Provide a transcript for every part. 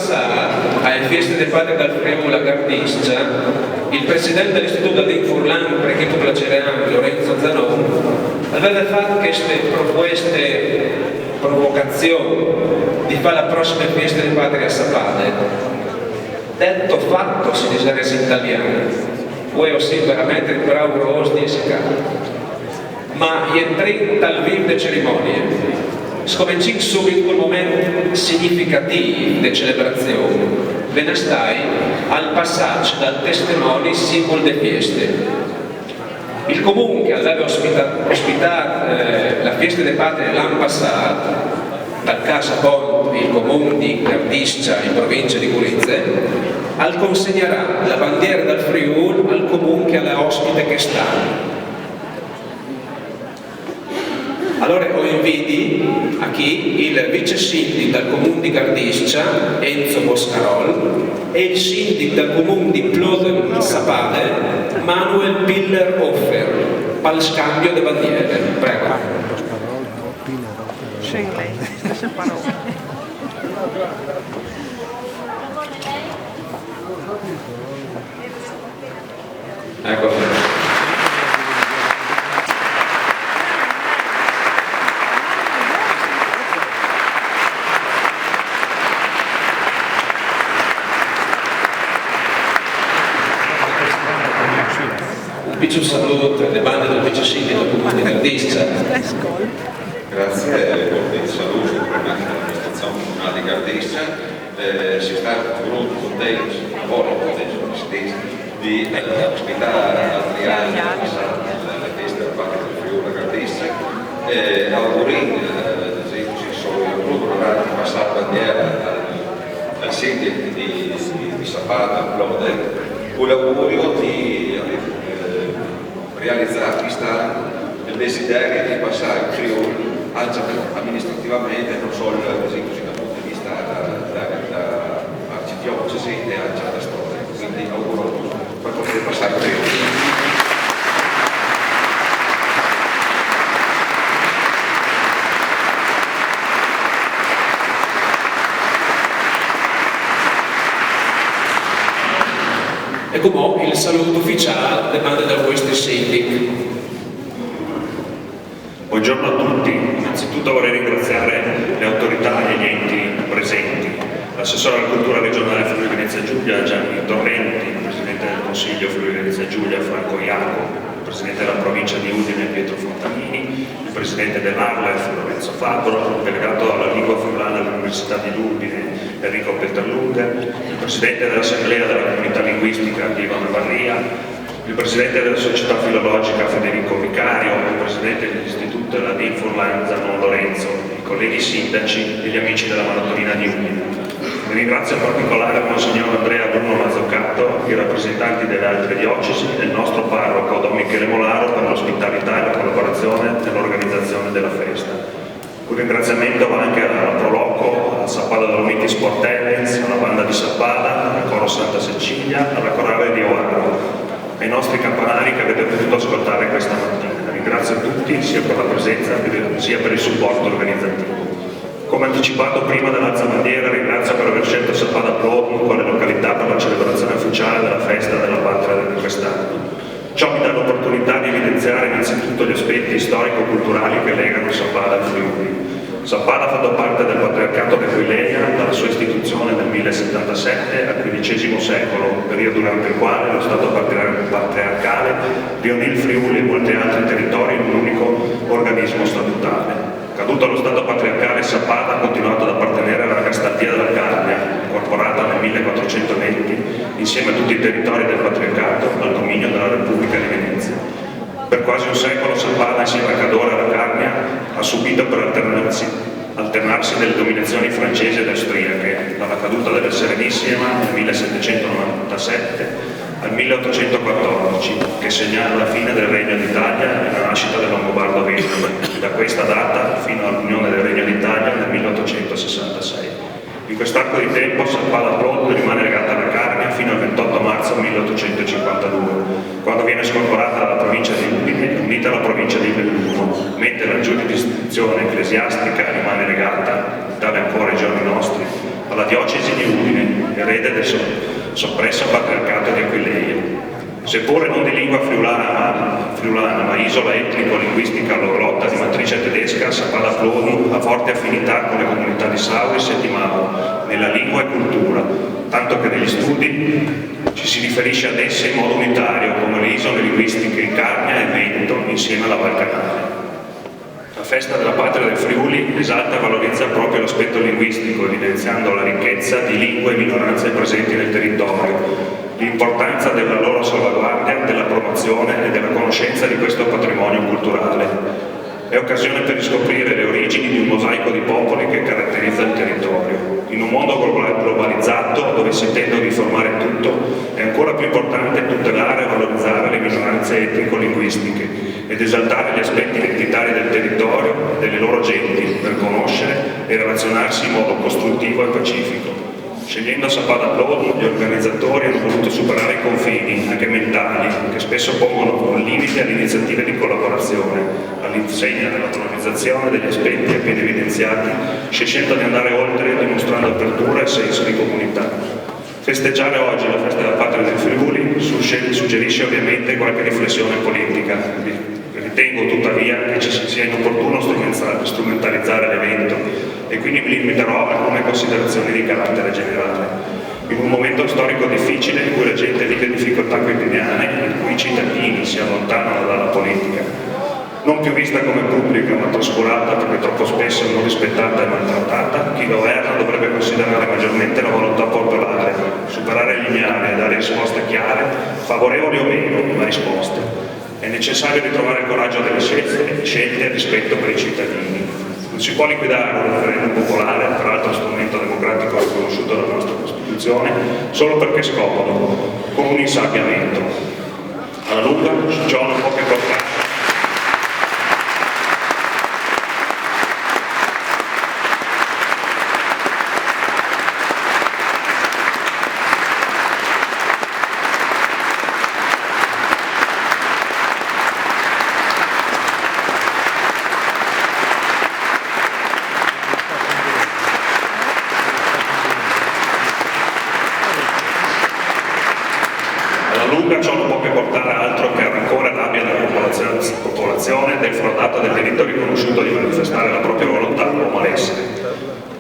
passata, alle feste del padre dal Friuli a Gardiscia, il presidente dell'Istituto di Furlan, Precheto Placerean, Lorenzo Zanon, aveva fatto queste provocazioni di fare la prossima festa del padre a Sapade. Detto fatto si dice in italiano, poi sì, veramente bravo di ma entri dal vivo delle cerimonie, scominciamo subito quel momento significativo di celebrazione, ve ne stai al passaggio dal testimone simbolo delle feste. Il comune che aveva ospitato la festa dei padri l'anno passato, dal Casa Pont, il comune di Gardiscia in provincia di Gorizia, al consegnerà la bandiera dal Friuli al comune che alla ospite che sta. Allora ho inviti a chi il vice sindaco del comune di Gardiscia, Enzo Boscarol, e il sindaco del comune di Ploden Sapade, Manuel Piller Offer, per il scambio di bandiere. Prego. Sì, stesse parole. Ecco. Un saluto alle bande del vice sindaco del comune di Gardiscia. Grazie, un saluto per l'amministrazione comunale di Gardiscia. Si sta molto contenti, lavoro contenti di ospitare Adriano la festa del Parco del Friuli a Gardiscia. Augurino, sono procurato di passare la bandiera al sindaco di Sappada, con l'augurio di realizzare il desiderio di passare il Friuli amministrativamente, non solo così dal punto di vista da arcidiocesi e anche da storia. Quindi auguro per poter passare il Friuli. E come il saluto ufficiale demanda da questi sindaci. Buongiorno a tutti, innanzitutto vorrei ringraziare le autorità e gli enti presenti, l'assessore alla cultura regionale Friuli Venezia Giulia Gianni Torrenti, il presidente del Consiglio Friuli Venezia Giulia Franco Iaco, il presidente della provincia di Udine Pietro Fontanini, il presidente dell'ARLEF Lorenzo Fabbro, il delegato alla lingua friulana all'Università di Udine Enrico Petterlunga, il presidente dell'Assemblea della Comunità Linguistica Ivano Barria, il presidente della Società Filologica Federico Vicario, il presidente dell'Istituto della Dinfurlan Zanon Lorenzo, i colleghi sindaci e gli amici della Maratonina di Udine. Ringrazio in particolare Monsignor Andrea Bruno Mazzoccato, i rappresentanti delle altre diocesi e il nostro parroco Don Michele Molaro per l'ospitalità e la collaborazione nell'organizzazione della festa. Un ringraziamento va anche alla Proloco, a Sappada Dolomiti Sport Events, alla banda di Sappada, al coro Santa Cecilia, alla corale di Oaro, ai nostri campanari che avete potuto ascoltare questa mattina. Ringrazio tutti sia per la presenza sia per il supporto organizzativo. Come anticipato prima dall'alzabandiera, ringrazio per aver scelto Sappada Ploden quale località per la celebrazione ufficiale della festa della patria di quest'anno. Ciò mi dà l'opportunità di evidenziare innanzitutto gli aspetti storico-culturali che legano Sappada al Friuli. Sappada ha fatto parte del Patriarcato di Aquileia dalla sua istituzione nel 1077 al XV secolo, periodo durante il quale lo Stato patriarcale riunì il Friuli e molti altri territori in un unico organismo statutario. Caduto lo Stato patriarcale, Sappada ha continuato ad appartenere alla Castaldia della Carnia, incorporata nel 1420 insieme a tutti i territori del Patriarcato al dominio della Repubblica di Venezia. Per quasi un secolo Sappada, insieme a Cadore e alla Carnia, ha subito per alternarsi delle dominazioni francesi ed austriache, dalla caduta della Serenissima nel 1797 al 1814, che segnala la fine del Regno d'Italia e la nascita del Longobardo Veneto, da questa data fino all'unione del Regno d'Italia nel 1866. In quest'arco di tempo Sappada Ploden rimane legata alla Carnia fino al 28 marzo 1852, quando viene scorporata dalla provincia di Udine e unita alla provincia di Belluno, mentre la giurisdizione ecclesiastica rimane legata, tale ancora ai giorni nostri, alla diocesi di Udine, erede del soppresso patriarcato di Aquileia. Seppure non di lingua friulana ma isola etnico-linguistica alloglotta di matrice tedesca, Sappada Plodi ha forte affinità con le comunità di Sauris e di Mao, nella lingua e cultura, tanto che negli studi ci si riferisce ad esse in modo unitario, come le isole linguistiche Carnia e Veneto, insieme alla Val Canale. La festa della patria del Friuli esalta e valorizza proprio l'aspetto linguistico, evidenziando la ricchezza di lingue e minoranze presenti nel territorio, l'importanza della loro salvaguardia, della promozione e della conoscenza di questo patrimonio culturale. È occasione per riscoprire le origini di un mosaico di popoli che caratterizza il territorio. In un mondo globalizzato, dove si tende a uniformare tutto, è ancora più importante tutelare e valorizzare le minoranze etnico-linguistiche ed esaltare gli aspetti identitari del territorio e delle loro genti per conoscere e relazionarsi in modo costruttivo e pacifico. Scegliendo Sappada Plodi, gli organizzatori hanno voluto superare i confini, anche mentali, che spesso pongono limiti alle iniziative di collaborazione, all'insegna della valorizzazione degli aspetti appena evidenziati, scelendo di andare oltre dimostrando apertura e senso di comunità. Festeggiare oggi la festa della patria del Friuli suggerisce ovviamente qualche riflessione politica. Ritengo tuttavia che ci sia inopportuno strumentalizzare l'evento e quindi mi limiterò a alcune considerazioni di carattere generale. In un momento storico difficile in cui la gente vive difficoltà quotidiane, in cui i cittadini si allontanano dalla politica, non più vista come pubblica ma trascurata perché troppo spesso non rispettata e maltrattata, chi governa dovrebbe considerare maggiormente la volontà popolare, superare gli ignari e dare risposte chiare, favorevoli o meno, ma risposte. È necessario ritrovare il coraggio delle scelte e il rispetto per i cittadini. Non si può liquidare un referendum popolare, peraltro strumento democratico riconosciuto dalla nostra Costituzione, solo perché è scomodo, con un insabbiamento. Alla lunga ciò non può che portare. Ciò non può che portare altro che a rancore e rabbia della popolazione defraudata del diritto riconosciuto di manifestare la propria volontà o malessere.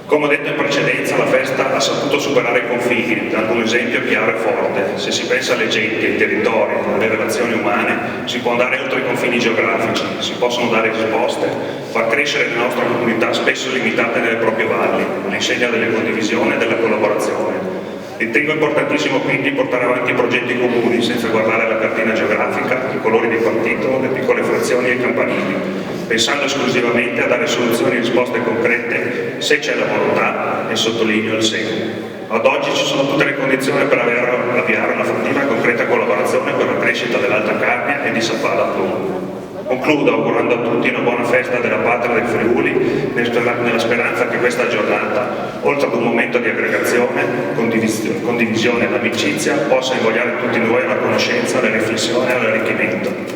Come ho detto in precedenza, la festa ha saputo superare i confini, dando un esempio chiaro e forte. Se si pensa alle genti, ai territori, alle relazioni umane, si può andare oltre i confini geografici, si possono dare risposte, far crescere le nostre comunità spesso limitate nelle proprie valli, all'insegna della condivisione e della collaborazione. Ritengo importantissimo quindi portare avanti progetti comuni senza guardare la cartina geografica, i colori di partito, le piccole frazioni e i campanili, pensando esclusivamente a dare soluzioni e risposte concrete se c'è la volontà e sottolineo il se. Ad oggi ci sono tutte le condizioni per avviare una fattiva e concreta collaborazione per la crescita dell'Alta Carnia e di Sappada Plodi. Concludo augurando a tutti una buona festa della patria del Friuli, nella speranza che questa giornata, oltre ad un momento di aggregazione, condivisione e amicizia, possa invogliare tutti noi alla conoscenza, alla riflessione e all'arricchimento.